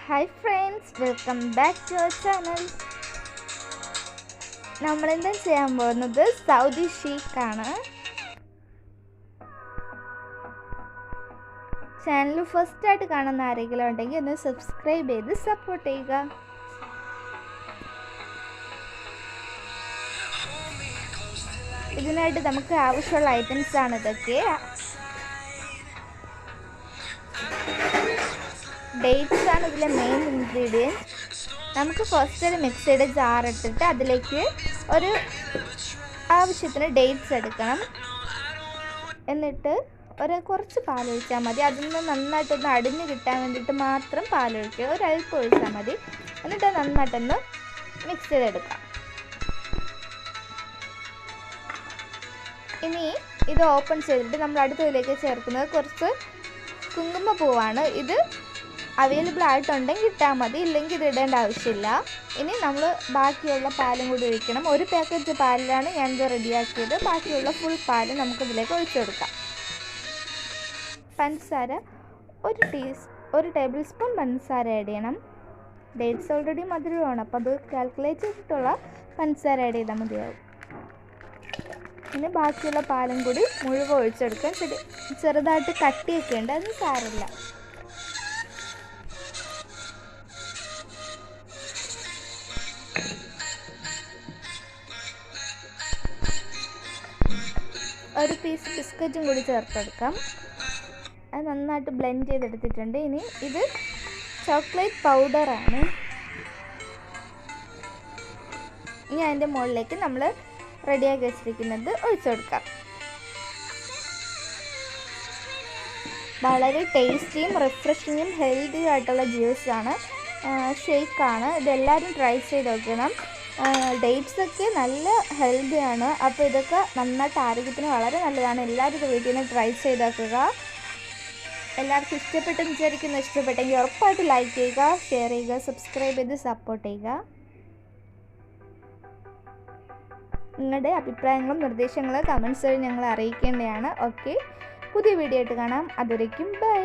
Hi friends, welcome back to our channel. നമ്മളിന്ന് ചെയ്യാൻ പോകുന്നത് സൗദി ഷീക്ക് ആണ്. ചാനൽ ഫസ്റ്റ് ആയിട്ട് കാണുന്ന ആരെങ്കിലും ഉണ്ടെങ്കിൽ ഒന്ന് സബ്സ്ക്രൈബ് ചെയ്ത് സപ്പോർട്ട് ചെയ്യുക. ഇതിനായിട്ട് നമുക്ക് ആവശ്യമുള്ള ഐറ്റംസ് ആണ് ഇതൊക്കെ. ഡേറ്റ്സ് ആണ് ഇതിലെ മെയിൻ ഇൻഗ്രീഡിയൻറ്റ്. നമുക്ക് ഫസ്റ്റ് ഒരു മിക്സിയുടെ ജാർ ഇട്ടിട്ട് അതിലേക്ക് ഒരു ആവശ്യത്തിന് ഡേറ്റ്സ് എടുക്കണം. എന്നിട്ട് കുറച്ച് പാലൊഴിച്ചാൽ മതി. അതിൽ നിന്ന് നന്നായിട്ടൊന്ന് അടിഞ്ഞ് കിട്ടാൻ വേണ്ടിയിട്ട് മാത്രം പാലൊഴിക്കുക. ഒരൽപ്പം ഒഴിച്ചാൽ മതി. എന്നിട്ട് നന്നായിട്ടൊന്ന് മിക്സ് ചെയ്തെടുക്കാം. ഇനി ഇത് ഓപ്പൺ ചെയ്തിട്ട് നമ്മൾ അടുത്തതിലേക്ക് ചേർക്കുന്നത് കുറച്ച് കുങ്കുമപ്പൂവാണ്. ഇത് അവൈലബിൾ ആയിട്ടുണ്ടെങ്കിൽ ഇട്ടാൽ മതി, ഇല്ലെങ്കിൽ ഇത് ഇടേണ്ട ആവശ്യമില്ല. ഇനി നമ്മൾ ബാക്കിയുള്ള പാലും കൂടി ഒഴിക്കണം. ഒരു പാക്കറ്റ് പാലിലാണ് ഞാനിത് റെഡിയാക്കിയത്. ബാക്കിയുള്ള ഫുൾ പാല് നമുക്കിതിലേക്ക് ഒഴിച്ചു കൊടുക്കാം. പഞ്ചസാര ഒരു ടേബിൾ സ്പൂൺ പഞ്ചസാര ആഡ് ചെയ്യണം. ഡേറ്റ്സ് ഓൾറെഡി മധുരമാണ്, അപ്പോൾ അത് കാൽക്കുലേറ്റ് ചെയ്തിട്ടുള്ള പഞ്ചസാര ആഡ് ചെയ്താൽ മതിയാവും. ഇനി ബാക്കിയുള്ള പാലും കൂടി മുഴുവൻ ഒഴിച്ചെടുക്കാം. ചെറുതായിട്ട് കട്ടിയൊക്കെ ഉണ്ട്, അത് സാരമില്ല. ഒരു പീസ് ബിസ്ക്കറ്റും കൂടി ചേർത്തെടുക്കാം. അത് നന്നായിട്ട് ബ്ലെൻഡ് ചെയ്തെടുത്തിട്ടുണ്ട്. ഇനി ഇത് ചോക്ലേറ്റ് പൗഡറാണ്. ഇനി അതിൻ്റെ മുകളിലേക്ക് നമ്മൾ റെഡിയാക്കി വെച്ചിരിക്കുന്നത് ഒഴിച്ചു കൊടുക്കാം. വളരെ ടേസ്റ്റിയും റിഫ്രഷിങ്ങും ഹെൽത്തിയും ആയിട്ടുള്ള ജ്യൂസാണ്, ഷേക്കാണ്. ഇതെല്ലാവരും ട്രൈ ചെയ്ത് നോക്കണം. ഡേറ്റ്സൊക്കെ നല്ല ഹെൽത്തിയാണ്, അപ്പോൾ ഇതൊക്കെ നന്നായിട്ട് ആരോഗ്യത്തിന് വളരെ നല്ലതാണ്. എല്ലാവരും ഇത് വീട്ടിൽ നിന്ന് ട്രൈ ചെയ്ത് നോക്കുക. എല്ലാവർക്കും ഇഷ്ടപ്പെട്ടെന്ന് വിചാരിക്കുന്നു. ഇഷ്ടപ്പെട്ടെങ്കിൽ ഉറപ്പായിട്ട് ലൈക്ക് ചെയ്യുക, ഷെയർ ചെയ്യുക, സബ്സ്ക്രൈബ് ചെയ്ത് സപ്പോർട്ട് ചെയ്യുക. നിങ്ങളുടെ അഭിപ്രായങ്ങളും നിർദ്ദേശങ്ങളും കമൻസ് വഴി ഞങ്ങളെ അറിയിക്കേണ്ടതാണ്. ഓക്കെ, പുതിയ വീഡിയോ ആയിട്ട് കാണാം. അതുവരേക്കും ബൈ.